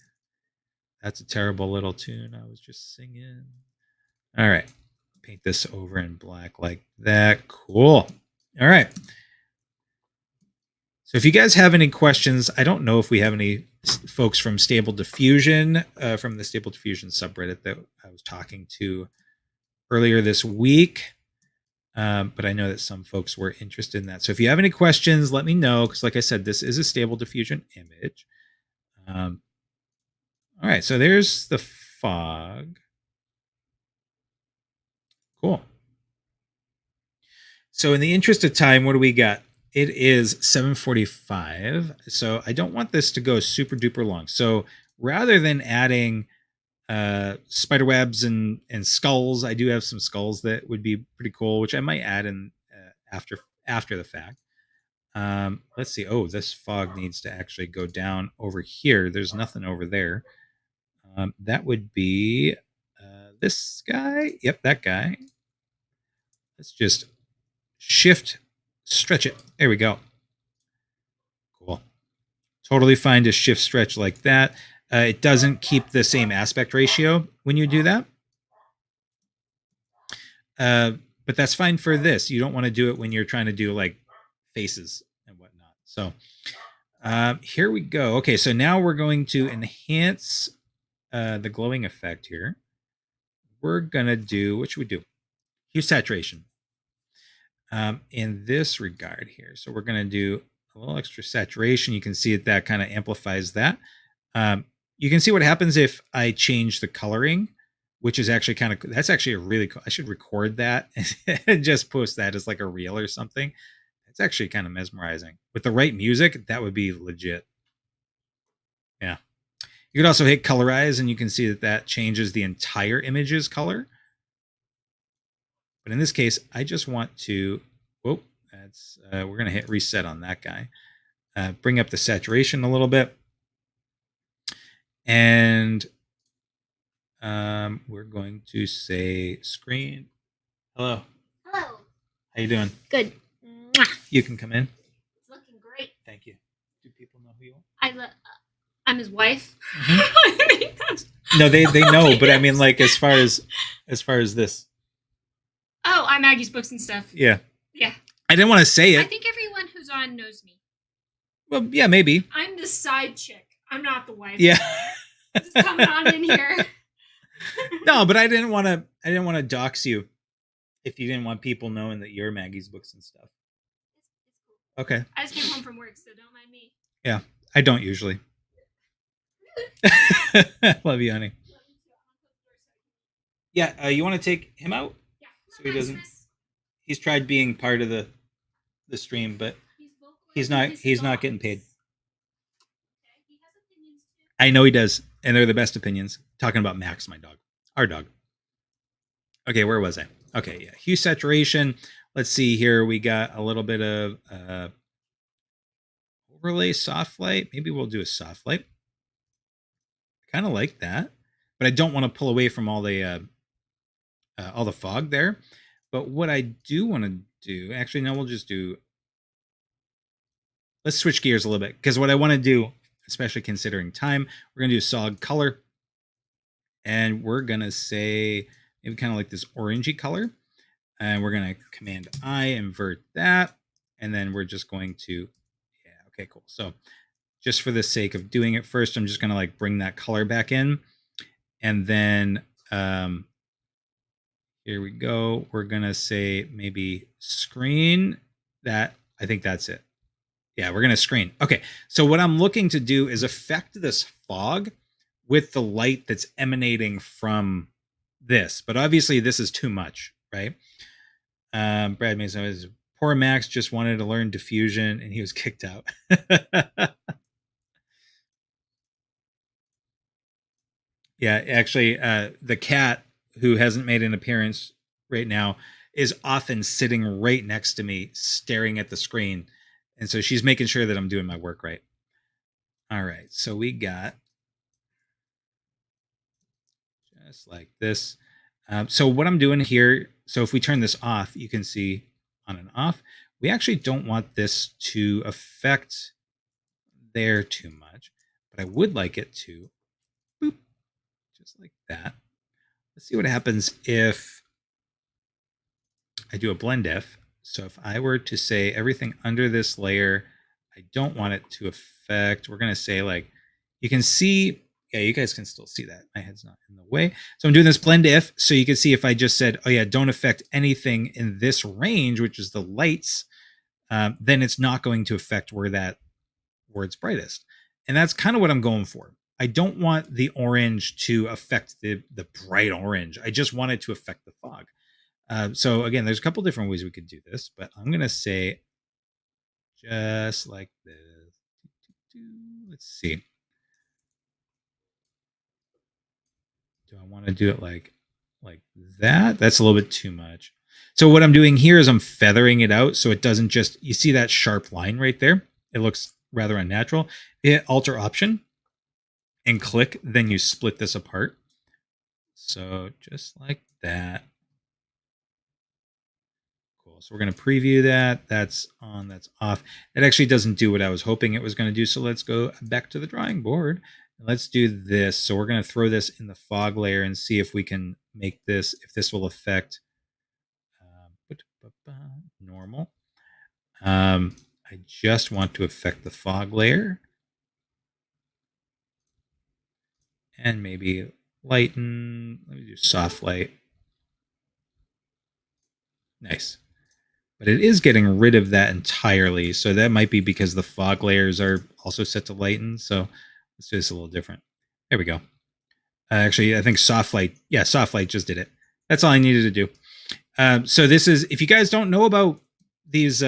[SPEAKER 1] That's a terrible little tune I was just singing. All right. Paint this over in black like that. Cool. All right. So if you guys have any questions, I don't know if we have any folks from Stable Diffusion, from the Stable Diffusion subreddit that I was talking to earlier this week. But I know that some folks were interested in that. So if you have any questions, let me know. Because like I said, this is a Stable Diffusion image. All right, so there's the fog. Cool. So in the interest of time, what do we got? It is 7:45. So I don't want this to go super duper long. So rather than adding spider webs and skulls, I do have some skulls that would be pretty cool, which I might add in after the fact. Let's see. Oh, this fog needs to actually go down over here. There's nothing over there. That would be this guy. Yep, that guy. Let's just shift, stretch it. There we go. Cool. Totally fine to shift stretch like that. It doesn't keep the same aspect ratio when you do that. But that's fine for this. You don't want to do it when you're trying to do like faces and whatnot. So here we go. Okay, so now we're going to enhance the glowing effect here. We're gonna do, what should we do? Hue saturation. In this regard here, so we're gonna do a little extra saturation. You can see that kind of amplifies that. You can see what happens if I change the coloring, which is actually kind of, that's actually a really cool, I should record that and just post that as like a reel or something. It's actually kind of mesmerizing. With the right music, that would be legit. Yeah. You could also hit colorize, and you can see that that changes the entire image's color. But in this case, I just want to, whoa, that's, we're going to hit reset on that guy. Bring up the saturation a little bit. And we're going to say screen. Hello.
[SPEAKER 2] Hello.
[SPEAKER 1] How you doing?
[SPEAKER 2] Good.
[SPEAKER 1] You can come in.
[SPEAKER 2] It's looking great.
[SPEAKER 1] Thank you. Do people know who you are?
[SPEAKER 2] I'm his wife.
[SPEAKER 1] Mm-hmm. No, they know, but I mean, like as far as this.
[SPEAKER 2] Oh, I'm Maggie's books and stuff.
[SPEAKER 1] Yeah.
[SPEAKER 2] Yeah.
[SPEAKER 1] I didn't want to say it.
[SPEAKER 2] I think everyone who's on knows me.
[SPEAKER 1] Well, yeah, maybe.
[SPEAKER 2] I'm the side chick. I'm not the wife.
[SPEAKER 1] Yeah.
[SPEAKER 2] Just coming on in here.
[SPEAKER 1] No, but I didn't want to dox you if you didn't want people knowing that you're Maggie's books and stuff. Okay.
[SPEAKER 2] I just came home from work, so don't mind me.
[SPEAKER 1] Yeah, I don't usually. Love you, honey. Yeah, you want to take him out?
[SPEAKER 2] Yeah.
[SPEAKER 1] So he doesn't. He's tried being part of the stream, but he's not getting paid. I know he does, and they're the best opinions. Talking about Max, my dog, our dog. Okay, where was I? Okay, yeah, hue saturation. Let's see here. We got a little bit of overlay soft light. Maybe we'll do a soft light. Kind of like that, but I don't want to pull away from all the fog there. But what I do want to do, actually, no, we'll just do. Let's switch gears a little bit because what I want to do, especially considering time, we're gonna do solid color, and we're gonna say maybe kind of like this orangey color, and we're gonna Command I, invert that, and then we're just going to, yeah, okay, cool. So just for the sake of doing it first, I'm just gonna like bring that color back in, and then here we go. We're gonna say maybe screen that. I think that's it. Yeah, we're gonna screen. Okay, so what I'm looking to do is affect this fog with the light that's emanating from this, but obviously this is too much, right? Brad Mason was poor Max just wanted to learn diffusion and he was kicked out. Yeah, actually, the cat who hasn't made an appearance right now is often sitting right next to me, staring at the screen, and so she's making sure that I'm doing my work right. All right, so we got just like this. So what I'm doing here, so if we turn this off, you can see on and off. We actually don't want this to affect there too much, but I would like it to, boop, just like that. Let's see what happens if I do a blend if. So if I were to say everything under this layer, I don't want it to affect, we're going to say like, you can see, yeah, you guys can still see that. My head's not in the way. So I'm doing this blend if, so you can see if I just said, oh yeah, don't affect anything in this range, which is the lights, then it's not going to affect where it's brightest. And that's kind of what I'm going for. I don't want the orange to affect the bright orange. I just want it to affect the fog. So again, there's a couple different ways we could do this, but I'm going to say just like this. Let's see. Do I want to do it like that? That's a little bit too much. So what I'm doing here is I'm feathering it out so it doesn't just, you see that sharp line right there? It looks rather unnatural. Hit Alter Option and click, then you split this apart. So just like that. Cool. So we're going to preview that. That's on, that's off. It actually doesn't do what I was hoping it was going to do. So let's go back to the drawing board. Let's do this. So we're going to throw this in the fog layer and see if we can make this, if this will affect normal. I just want to affect the fog layer. And maybe lighten. Let me do soft light. Nice. But it is getting rid of that entirely. So that might be because the fog layers are also set to lighten. So let's do this a little different. There we go. Actually, I think soft light. Yeah, soft light just did it. That's all I needed to do. So this is, if you guys don't know about these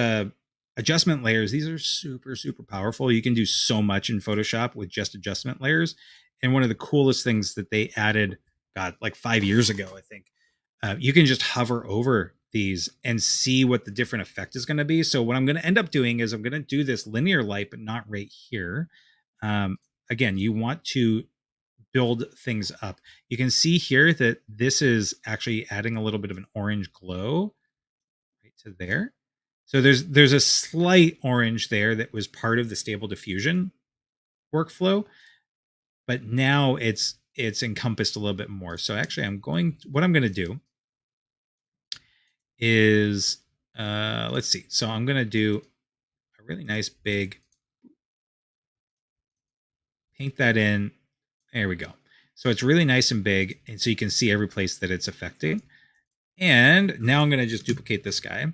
[SPEAKER 1] adjustment layers, these are super, super powerful. You can do so much in Photoshop with just adjustment layers. And one of the coolest things that they added, God, like 5 years ago, I think, you can just hover over these and see what the different effect is going to be. So what I'm going to end up doing is I'm going to do this linear light, but not right here. Again, you want to build things up. You can see here that this is actually adding a little bit of an orange glow right to there. So there's a slight orange there that was part of the stable diffusion workflow, but now it's encompassed a little bit more. So actually what I'm going to do is let's see. So I'm going to do a really nice big, paint that in. There we go. So it's really nice and big. And so you can see every place that it's affecting. And now I'm going to just duplicate this guy.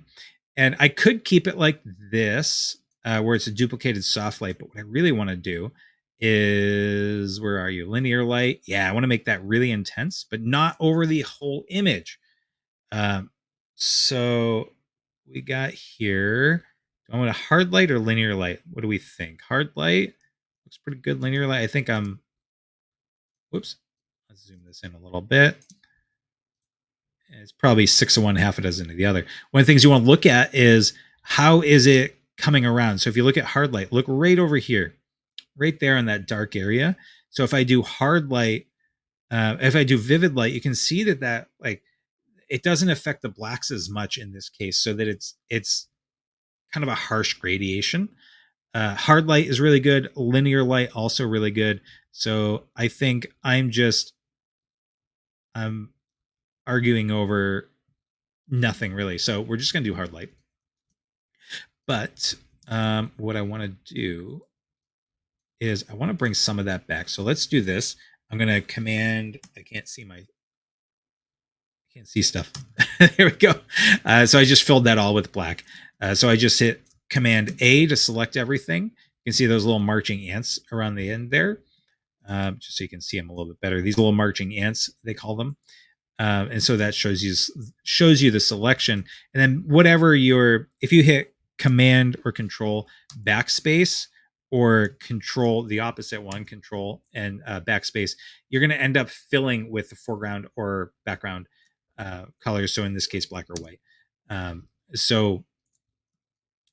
[SPEAKER 1] And I could keep it like this, where it's a duplicated soft light. But what I really want to do is, where are you? Linear light. Yeah, I want to make that really intense, but not over the whole image. So we got here. Do I want a hard light or linear light? What do we think? Hard light looks pretty good. Linear light, I think I'm Whoops. Let's zoom this in a little bit. It's probably 6 of one, half a dozen of the other. One of the things you want to look at is how is it coming around. So if you look at hard light, look right over here, right there in that dark area. So if I do hard light, if I do vivid light, you can see that like it doesn't affect the blacks as much in this case, so that it's kind of a harsh gradation. Hard light is really good. Linear light also really good. So I think I'm arguing over nothing really. So we're just gonna do hard light. But what I want to do is I want to bring some of that back. So let's do this. I'm gonna command. I can't see stuff. There we go. So I just filled that all with black. So I just hit Command A to select everything. You can see those little marching ants around the end there, just so you can see them a little bit better. These little marching ants, they call them. And so that shows you the selection. And then if you hit Command or Control Backspace, or Control the opposite one, Control and Backspace, you're going to end up filling with the foreground or background colors. So in this case, black or white. So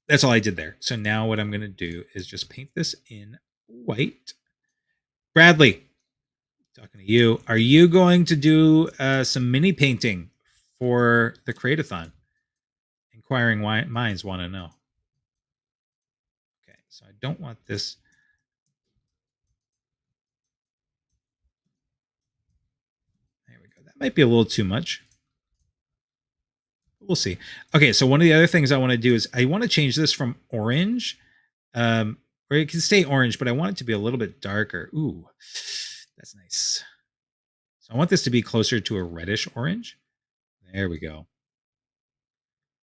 [SPEAKER 1] that's all I did there. So now what I'm going to do is just paint this in white. Bradley, talking to you. Are you going to do some mini painting for the Create-a-thon? Inquiring minds want to know. Okay, so I don't want this. There we go. That might be a little too much. We'll see. Okay, so one of the other things I want to do is I want to change this from orange, or it can stay orange, but I want it to be a little bit darker. Ooh, that's nice. So I want this to be closer to a reddish orange. There we go.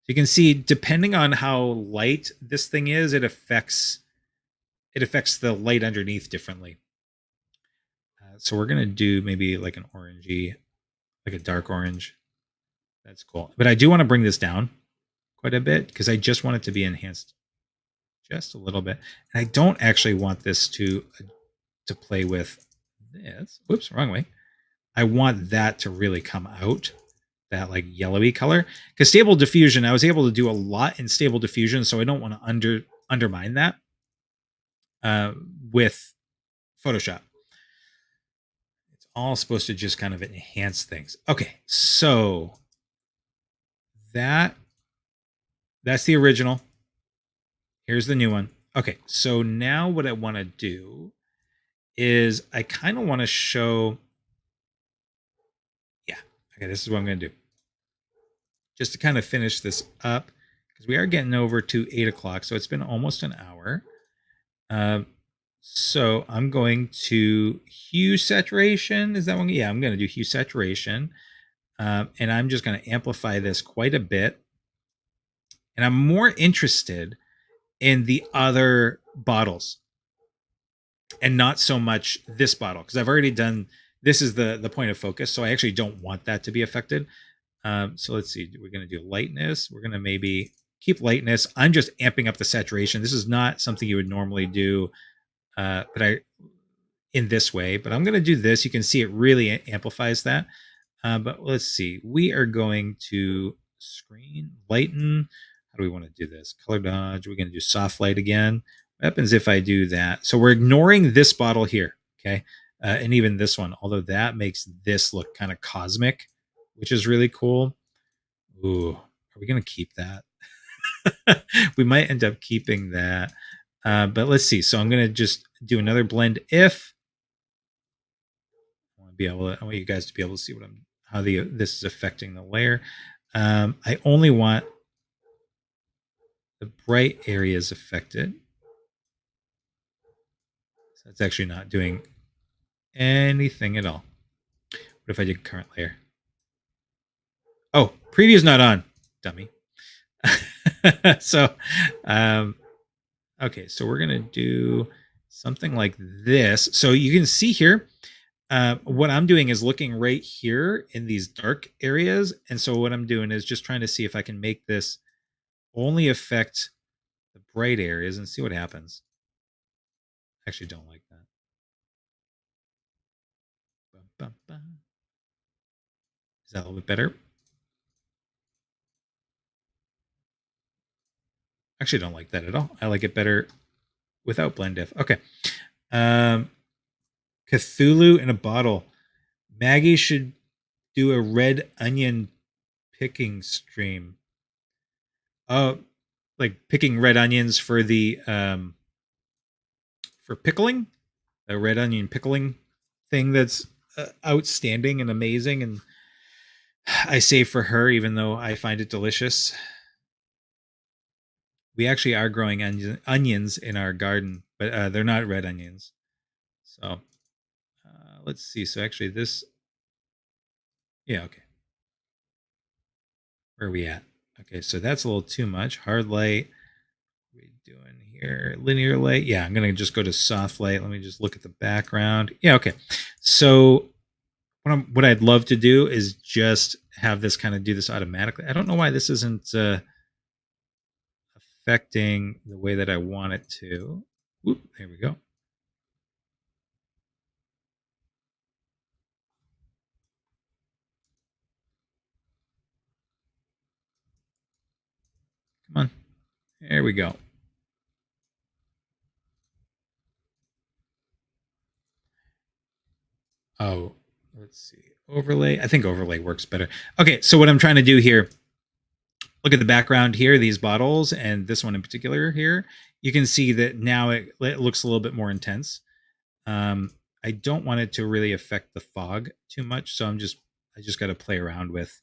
[SPEAKER 1] So you can see, depending on how light this thing is, it affects the light underneath differently. So we're gonna do maybe like an orangey, like a dark orange. That's cool. But I do want to bring this down quite a bit because I just want it to be enhanced just a little bit. And I don't actually want this to play with this. Whoops, wrong way. I want that to really come out, that like yellowy color. Because stable diffusion, I was able to do a lot in stable diffusion, so I don't want to undermine that with Photoshop. It's all supposed to just kind of enhance things. Okay, so that's the original. Here's the new one. Okay, so now what I want to do is I kind of want to show. Yeah, okay, this is what I'm going to do. Just to kind of finish this up, because we are getting over to 8 o'clock, so it's been almost an hour. So I'm going to hue saturation. Is that one? Yeah, I'm going to do hue saturation. And I'm just going to amplify this quite a bit. And I'm more interested in the other bottles and not so much this bottle, because I've already done, this is the point of focus. So I actually don't want that to be affected. So let's see, we're going to do lightness. We're going to maybe keep lightness. I'm just amping up the saturation. This is not something you would normally do, but in this way, but I'm going to do this. You can see it really amplifies that. But let's see, we are going to screen lighten. How do we want to do this? Color dodge. We're going to do soft light again. What happens if I do that? So we're ignoring this bottle here. Okay. And even this one, although that makes this look kind of cosmic, which is really cool. Ooh, are we going to keep that? We might end up keeping that. But let's see. So I'm going to just do another blend if. I want you guys to be able to see how this is affecting the layer. I only want the bright areas affected. So it's actually not doing anything at all. What if I did current layer? Oh, preview's not on, dummy. So, okay, so we're gonna do something like this. So you can see here, what I'm doing is looking right here in these dark areas. And so what I'm doing is just trying to see if I can make this only affect the bright areas and see what happens. I actually don't like that. Is that a little bit better? Actually, don't like that at all. I like it better without blend diff. Okay. Cthulhu in a bottle. Maggie should do a red onion picking stream. Oh, like picking red onions for the for pickling, a red onion pickling thing that's outstanding and amazing, and I save for her even though I find it delicious. We actually are growing onions in our garden, but they're not red onions. So let's see. So actually, this, yeah, okay. Where are we at? Okay, so that's a little too much. Hard light. What are we doing here? Linear light. Yeah, I'm gonna just go to soft light. Let me just look at the background. Yeah, okay. So what I'd love to do is just have this kind of do this automatically. I don't know why this isn't affecting the way that I want it to. Oop, there we go. Come on. There we go. Oh, let's see. Overlay. I think overlay works better. Okay, so what I'm trying to do here, look at the background here, these bottles, and this one in particular here. You can see that now it looks a little bit more intense. I don't want it to really affect the fog too much, so I just got to play around with.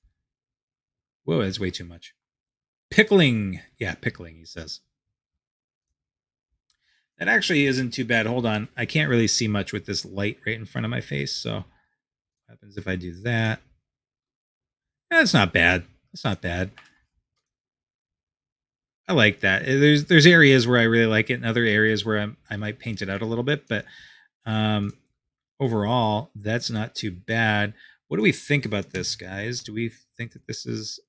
[SPEAKER 1] Whoa, that's way too much. Pickling. Yeah, pickling, he says. That actually isn't too bad. Hold on. I can't really see much with this light right in front of my face. So what happens if I do that? That's not bad. That's not bad. I like that. There's areas where I really like it, and other areas where I might paint it out a little bit, but overall, that's not too bad. What do we think about this, guys? Do we think that this is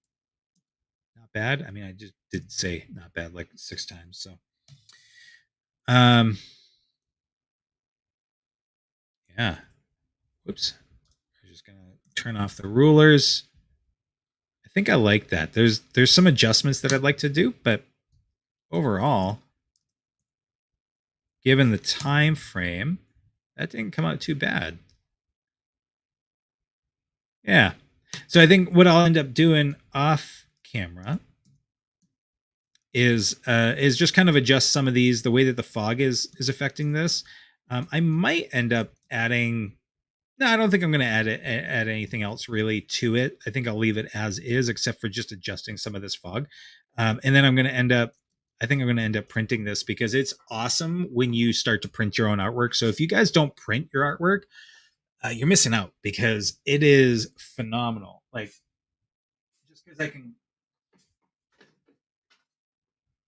[SPEAKER 1] not bad? I mean, I just did say not bad like 6 times, so yeah. Whoops. I'm just gonna turn off the rulers. I think I like that. There's some adjustments that I'd like to do, but overall, given the time frame, that didn't come out too bad. Yeah. So I think what I'll end up doing off camera is just kind of adjust some of these, the way that the fog is affecting this. I might end up adding. No, I don't think I'm going to add anything else really to it. I think I'll leave it as is, except for just adjusting some of this fog. And then I'm going to end up. I think I'm going to end up printing this because it's awesome when you start to print your own artwork. So if you guys don't print your artwork, you're missing out because it is phenomenal. Like just because I can.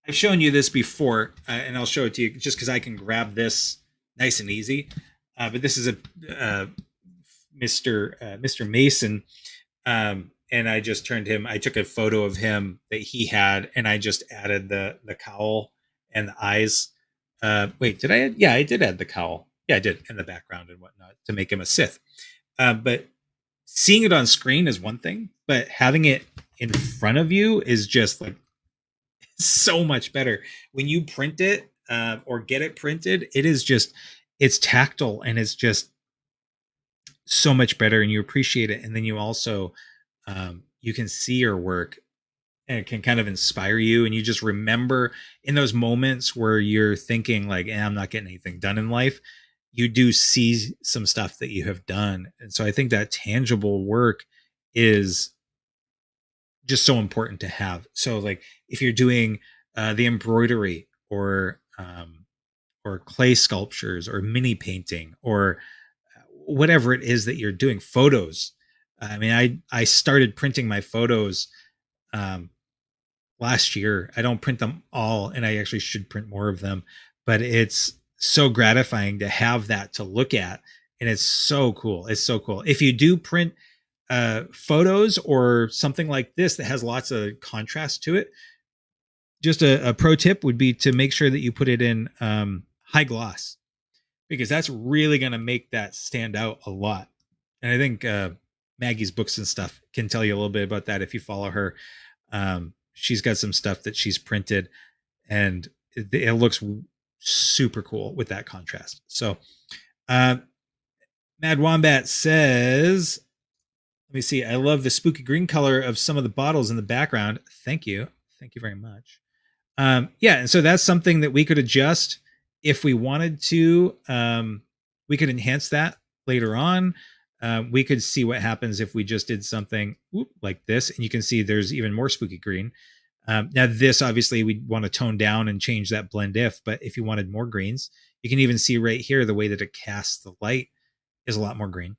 [SPEAKER 1] I've shown you this before, and I'll show it to you just because I can grab this nice and easy. But this is a Mr. Mason, and I just turned him. I took a photo of him that he had, and I just added the cowl and the eyes. Wait, did I? Add? Yeah, I did add the cowl. Yeah, I did, and the background and whatnot to make him a Sith. But seeing it on screen is one thing, but having it in front of you is just like so much better. When you print it or get it printed, it is just it's tactile and it's just so much better, and you appreciate it. And then you also you can see your work, and it can kind of inspire you, and you just remember in those moments where you're thinking like, I'm not getting anything done in life, you do see some stuff that you have done. And so I think that tangible work is just so important to have. So like if you're doing the embroidery or clay sculptures or mini painting or whatever it is that you're doing, photos. I mean, I started printing my photos um, last year. I don't print them all, and I actually should print more of them. But it's so gratifying to have that to look at, and it's so cool. It's so cool. If you do print photos or something like this that has lots of contrast to it, just a pro tip would be to make sure that you put it in high gloss, because that's really going to make that stand out a lot. And I think Maggie's books and stuff can tell you a little bit about that if you follow her. She's got some stuff that she's printed, and it looks super cool with that contrast. So, Mad Wombat says, let me see. I love the spooky green color of some of the bottles in the background. Thank you. Thank you very much. Yeah, and so that's something that we could adjust if we wanted to. We could enhance that later on. We could see what happens if we just did something like this, and you can see there's even more spooky green. Now, this obviously we want to tone down and change that blend if, but if you wanted more greens, you can even see right here the way that it casts the light is a lot more green.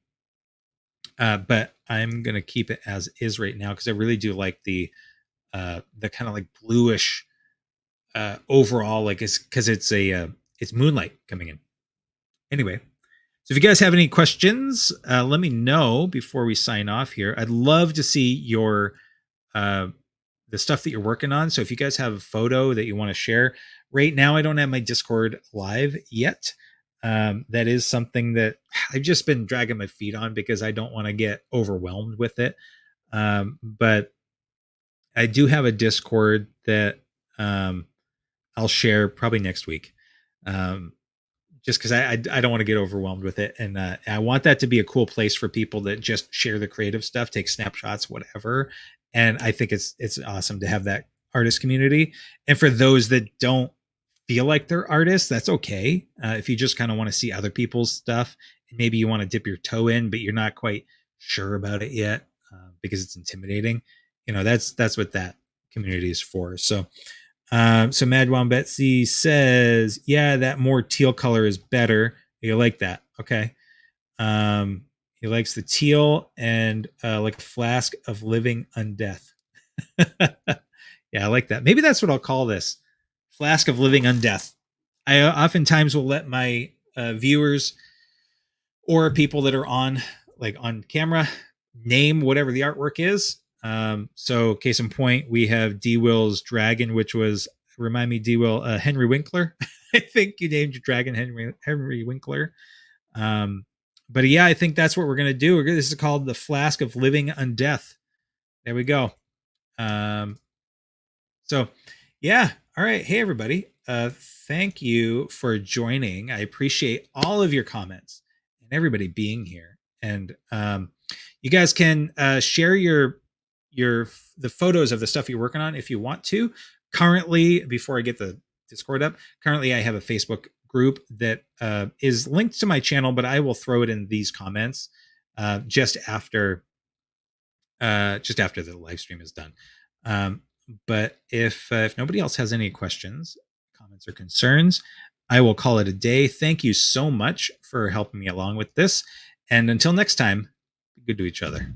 [SPEAKER 1] But I'm gonna keep it as is right now because I really do like the kind of like bluish overall, like it's because it's moonlight coming in. Anyway, so if you guys have any questions, let me know before we sign off here. I'd love to see your the stuff that you're working on. So if you guys have a photo that you want to share, right now I don't have my Discord live yet. That is something that I've just been dragging my feet on because I don't want to get overwhelmed with it. But I do have a Discord that I'll share probably next week. Just because I don't want to get overwhelmed with it, and I want that to be a cool place for people that just share the creative stuff, take snapshots, whatever. And I think it's awesome to have that artist community. And for those that don't feel like they're artists, that's okay. If you just kind of want to see other people's stuff, and maybe you want to dip your toe in, but you're not quite sure about it yet because it's intimidating. That's what that community is for. So. So Mad Betsy says, yeah, that more teal color is better. You like that. Okay. He likes the teal and like a flask of living undeath. Yeah, I like that. Maybe that's what I'll call this. Flask of living undeath. I oftentimes will let my viewers or people that are on camera name whatever the artwork is. So case in point, we have D Will's dragon, which was, remind me, D Will, Henry Winkler. I think you named your dragon Henry Winkler. But yeah, I think that's what we're going to do. This is called the Flask of Living Undeath. There we go. So yeah. All right. Hey, everybody. Thank you for joining. I appreciate all of your comments and everybody being here. And you guys can share the photos of the stuff you're working on if you want to. Currently, before I get the Discord up, currently I have a Facebook group that is linked to my channel, but I will throw it in these comments just after the live stream is done. But if nobody else has any questions, comments, or concerns, I will call it a day. Thank you so much for helping me along with this. And until next time, be good to each other.